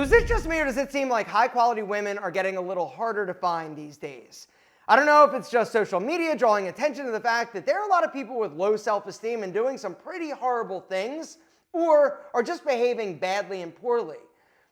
So is this just me, or does it seem like high quality women are getting a little harder to find these days? I don't know if it's just social media drawing attention to the fact that there are a lot of people with low self-esteem and doing some pretty horrible things, or are just behaving badly and poorly.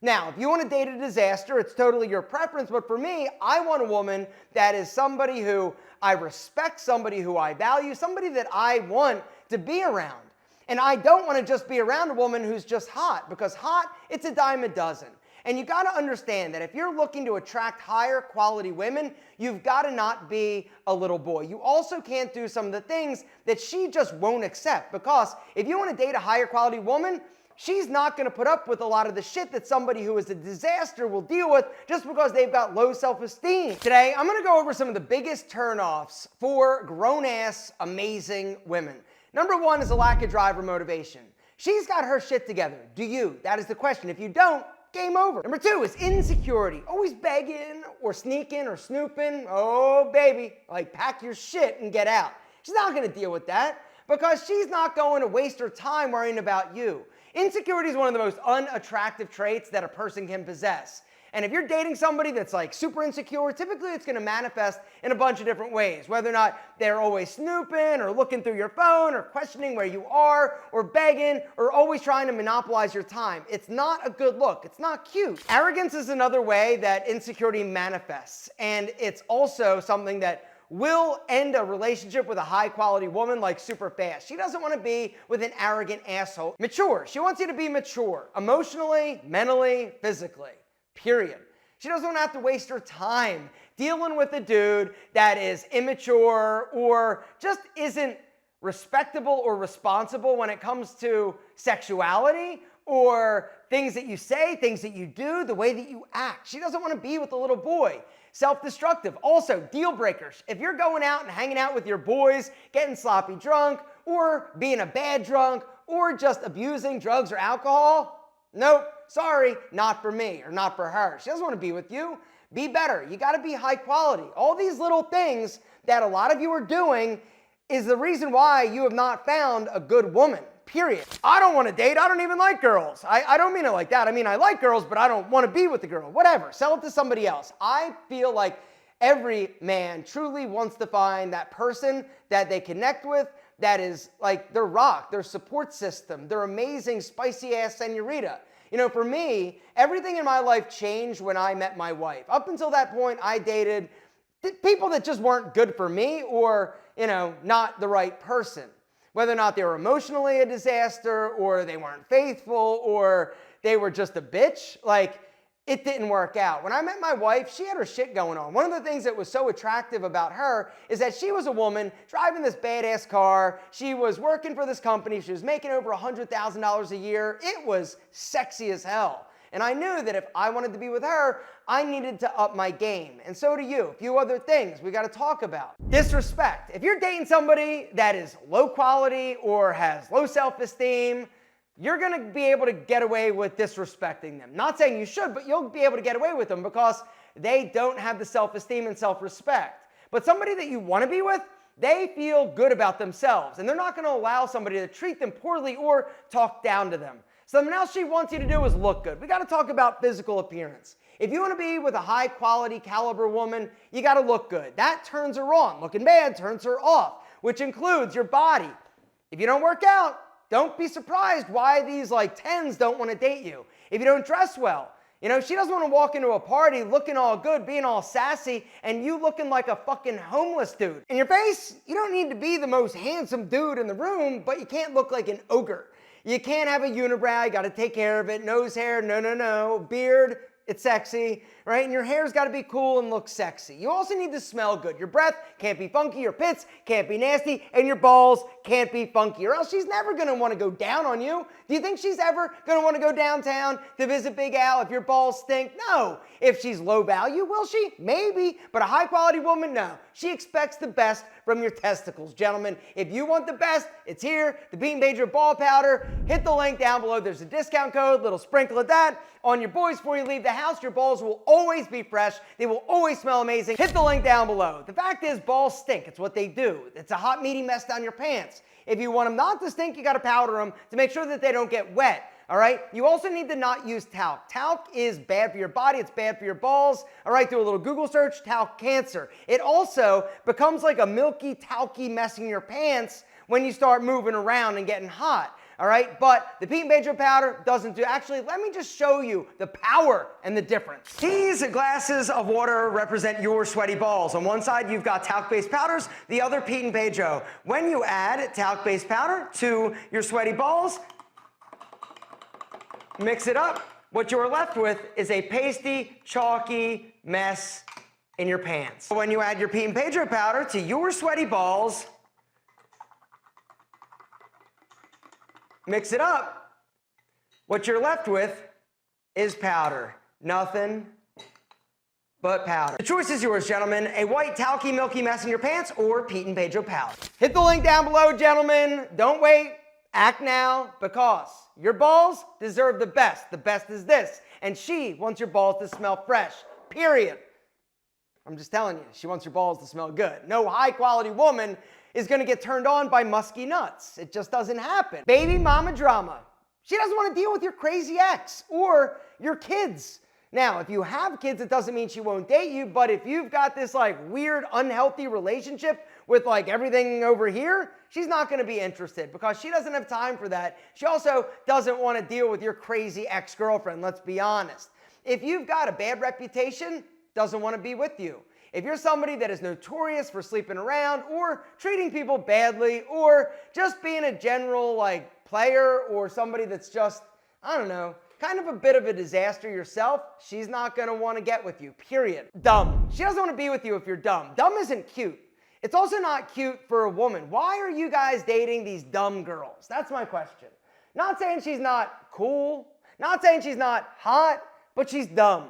Now, if you want to date a disaster, it's totally your preference, but for me, I want a woman that is somebody who I respect, somebody who I value, somebody that I want to be around. And I don't want to just be around a woman who's just hot, because hot, it's a dime a dozen. And you got to understand that if you're looking to attract higher quality women, you've got to not be a little boy. You also can't do some of the things that she just won't accept, because if you want to date a higher quality woman, she's not going to put up with a lot of the shit that somebody who is a disaster will deal with just because they've got low self-esteem. Today, I'm going to go over some of the biggest turnoffs for grown-ass, amazing women. Number one is a lack of drive or motivation. She's got her shit together. Do you? That is the question. If you don't, game over. Number two is insecurity. Always begging or sneaking or snooping. Oh, baby, like pack your shit and get out. She's not going to deal with that because she's not going to waste her time worrying about you. Insecurity is one of the most unattractive traits that a person can possess. And if you're dating somebody that's like super insecure, typically it's going to manifest in a bunch of different ways. Whether or not they're always snooping or looking through your phone or questioning where you are or begging or always trying to monopolize your time. It's not a good look. It's not cute. Arrogance is another way that insecurity manifests. And it's also something that will end a relationship with a high quality woman like super fast. She doesn't want to be with an arrogant asshole. Mature. She wants you to be mature emotionally, mentally, physically. Period. She doesn't want to have to waste her time dealing with a dude that is immature or just isn't respectable or responsible when it comes to sexuality or things that you say, things that you do, the way that you act. She doesn't want to be with a little boy. Self-destructive. Also, deal breakers. If you're going out and hanging out with your boys, getting sloppy drunk, or being a bad drunk, or just abusing drugs or alcohol, nope, sorry, not for me or not for her. She doesn't want to be with you. Be better. You got to be high quality. All these little things that a lot of you are doing is the reason why you have not found a good woman. Period. I don't want to date. I don't even like girls. I don't mean it like that. I mean, I like girls, but I don't want to be with the girl. Whatever. Sell it to somebody else. I feel like every man truly wants to find that person that they connect with that is like their rock, their support system, their amazing, spicy-ass senorita. You know, for me, everything in my life changed when I met my wife. Up until that point, I dated people that just weren't good for me or, you know, not the right person. Whether or not they were emotionally a disaster or they weren't faithful or they were just a bitch, like, it didn't work out. When I met my wife, she had her shit going on. One of the things that was so attractive about her is that she was a woman driving this badass car. She was working for this company. She was making over $100,000 a year. It was sexy as hell. And I knew that if I wanted to be with her, I needed to up my game. And so do you. A few other things we got to talk about. Disrespect. If you're dating somebody that is low quality or has low self-esteem, you're going to be able to get away with disrespecting them. Not saying you should, but you'll be able to get away with them because they don't have the self-esteem and self-respect. But somebody that you want to be with, they feel good about themselves, and they're not going to allow somebody to treat them poorly or talk down to them. Something else she wants you to do is look good. We got to talk about physical appearance. If you want to be with a high quality caliber woman, you got to look good. That turns her on. Looking bad turns her off, which includes your body. If you don't work out, don't be surprised why these like 10s don't want to date you. If you don't dress well, you know, she doesn't want to walk into a party looking all good, being all sassy, and you looking like a fucking homeless dude. In your face, you don't need to be the most handsome dude in the room, but you can't look like an ogre. You can't have a unibrow, you got to take care of it. Nose hair, no. Beard, it's sexy, right? And your hair's got to be cool and look sexy. You also need to smell good. Your breath can't be funky, your pits can't be nasty, and your balls can't be funky, or else she's never going to want to go down on you. Do you think she's ever going to want to go downtown to visit Big Al if your balls stink? No. If she's low value, will she? Maybe. But a high quality woman, no. She expects the best from your testicles. Gentlemen, if you want the best, it's here. The Bean Major Ball Powder. Hit the link down below. There's a discount code, little sprinkle of that on your boys before you leave the house. Your balls will always be fresh. They will always smell amazing. Hit the link down below. The fact is, balls stink. It's what they do. It's a hot, meaty mess down your pants. If you want them not to stink, you got to powder them to make sure that they don't get wet. all right? You also need to not use talc. Talc is bad for your body. It's bad for your balls. All right, do a little Google search, talc cancer. It also becomes like a milky, talky mess in your pants when you start moving around and getting hot. All right, but the Pete and Pedro powder doesn't do. Actually, let me just show you the power and the difference. These glasses of water represent your sweaty balls. On one side, you've got talc-based powders, the other Pete and Pedro. When you add talc-based powder to your sweaty balls, mix it up, what you're left with is a pasty, chalky mess in your pants. When you add your Pete and Pedro powder to your sweaty balls, mix it up, what you're left with is powder. Nothing but powder. The choice is yours, gentlemen. A white, talky, milky mess in your pants or Pete and Pedro powder. Hit the link down below, gentlemen. Don't wait. Act now, because your balls deserve the best. The best is this. And she wants your balls to smell fresh, period. I'm just telling you, she wants your balls to smell good. No high-quality woman is going to get turned on by musky nuts. It just doesn't happen. Baby mama drama. She doesn't want to deal with your crazy ex or your kids. Now, if you have kids, it doesn't mean she won't date you, but if you've got this like weird, unhealthy relationship with like everything over here, she's not going to be interested because she doesn't have time for that. She also doesn't want to deal with your crazy ex-girlfriend, let's be honest. If you've got a bad reputation, doesn't want to be with you. If you're somebody that is notorious for sleeping around or treating people badly or just being a general like player or somebody that's just, I don't know, kind of a bit of a disaster yourself, she's not going to want to get with you, period. Dumb. She doesn't want to be with you if you're dumb. Dumb isn't cute. It's also not cute for a woman. Why are you guys dating these dumb girls? That's my question. Not saying she's not cool, not saying she's not hot, but she's dumb.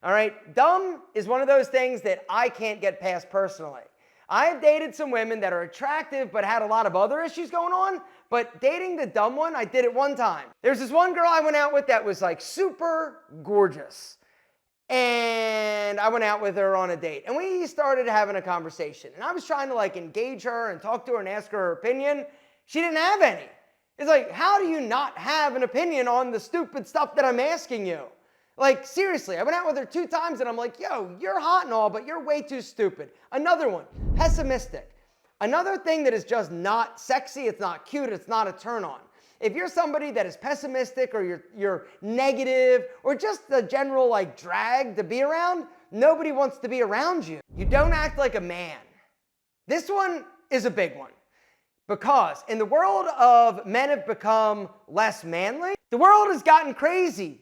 All right, dumb is one of those things that I can't get past personally. I've dated some women that are attractive but had a lot of other issues going on, but dating the dumb one, I did it one time. There's this one girl I went out with that was like super gorgeous. And I went out with her on a date and we started having a conversation. And I was trying to like engage her and talk to her and ask her her opinion. She didn't have any. It's like, how do you not have an opinion on the stupid stuff that I'm asking you? Like, seriously, I went out with her 2 times and I'm like, yo, you're hot and all, but you're way too stupid. Another one, pessimistic. Another thing that is just not sexy, it's not cute, it's not a turn on. If you're somebody that is pessimistic or you're negative or just a general like drag to be around, nobody wants to be around you. You don't act like a man. This one is a big one. Because in the world of men have become less manly, the world has gotten crazy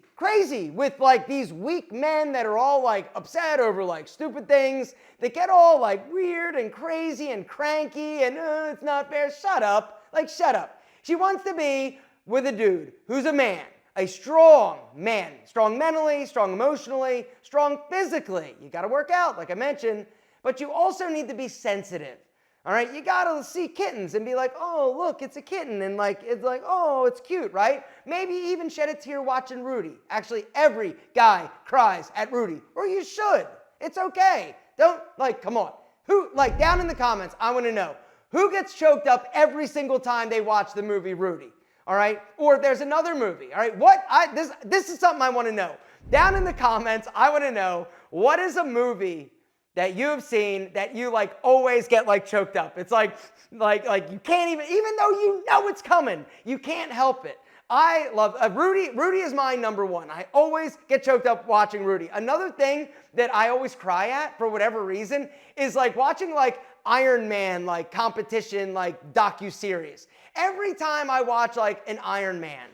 with like these weak men that are all like upset over like stupid things. They get all like weird and crazy and cranky and it's not fair. Shut up. Like, shut up. She wants to be with a dude who's a man, a strong man, strong mentally, strong emotionally, strong physically. You got to work out, like I mentioned, but you also need to be sensitive. All right, you gotta see kittens and be like, oh, look, it's a kitten. And like, it's like, oh, it's cute, right? Maybe even shed a tear watching Rudy. Actually, every guy cries at Rudy, or you should. It's okay. Don't, like, come on. Who, like, down in the comments, I wanna know, who gets choked up every single time they watch the movie Rudy? All right, or there's another movie, all right? This is something I wanna know. Down in the comments, I wanna know, what is a movie that you have seen that you like always get like choked up? It's like you can't even though you know it's coming, you can't help it. I love Rudy. Rudy is my number one. I always get choked up watching Rudy. Another thing that I always cry at for whatever reason is like watching like Iron Man like competition like docu-series. Every time I watch like an Iron Man,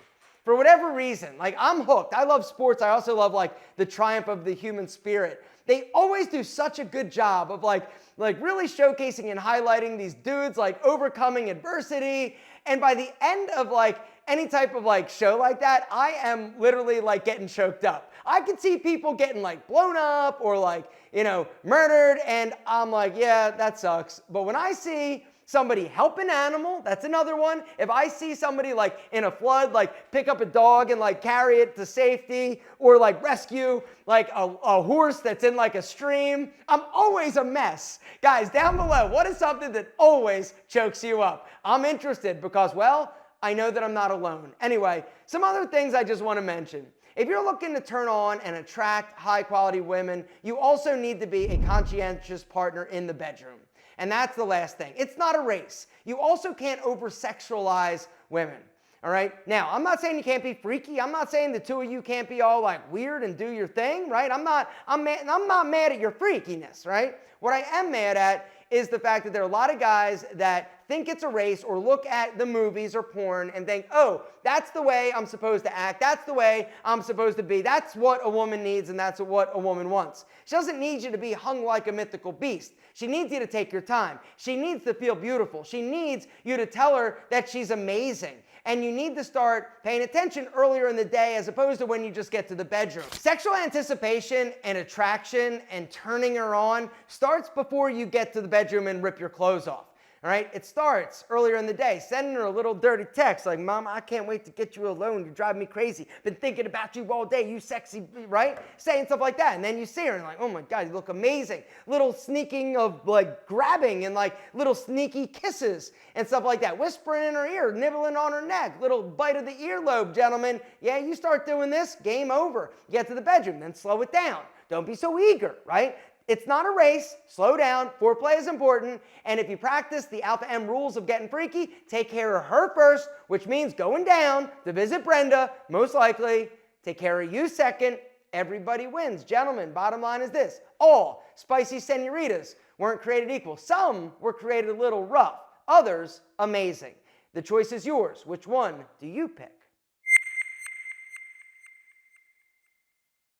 for whatever reason, like I'm hooked. I love sports. I also love like the triumph of the human spirit. They always do such a good job of like really showcasing and highlighting these dudes like overcoming adversity. And by the end of like any type of like show like that, I am literally like getting choked up. I can see people getting like blown up or like, you know, murdered. And I'm like, yeah, that sucks. But when I see somebody help an animal, that's another one. If I see somebody like in a flood, like pick up a dog and like carry it to safety or like rescue like a horse that's in like a stream, I'm always a mess. Guys, down below, what is something that always chokes you up? I'm interested because, well, I know that I'm not alone. Anyway, some other things I just want to mention. If you're looking to turn on and attract high quality women, you also need to be a conscientious partner in the bedroom. And that's the last thing. It's not a race. You also can't over-sexualize women. All right. Now, I'm not saying you can't be freaky. I'm not saying the two of you can't be all like weird and do your thing, right? I'm not mad at your freakiness, right? What I am mad at is the fact that there are a lot of guys that think it's a race or look at the movies or porn and think, oh, that's the way I'm supposed to act. That's the way I'm supposed to be. That's what a woman needs and that's what a woman wants. She doesn't need you to be hung like a mythical beast. She needs you to take your time. She needs to feel beautiful. She needs you to tell her that she's amazing. And you need to start paying attention earlier in the day as opposed to when you just get to the bedroom. Sexual anticipation and attraction and turning her on starts before you get to the bedroom and rip your clothes off. All right, it starts earlier in the day, sending her a little dirty text like, Mama, I can't wait to get you alone. You drive me crazy. Been thinking about you all day, you sexy, right? Saying stuff like that. And then you see her and like, oh my God, you look amazing. Little sneaking of like grabbing and like little sneaky kisses and stuff like that. Whispering in her ear, nibbling on her neck, little bite of the earlobe, gentlemen. Yeah, you start doing this, game over. You get to the bedroom, then slow it down. Don't be so eager, right? It's not a race. Slow down. Foreplay is important. And if you practice the Alpha M rules of getting freaky, take care of her first, which means going down to visit Brenda, most likely. Take care of you second. Everybody wins. Gentlemen, bottom line is this. All spicy senoritas weren't created equal. Some were created a little rough. Others, amazing. The choice is yours. Which one do you pick?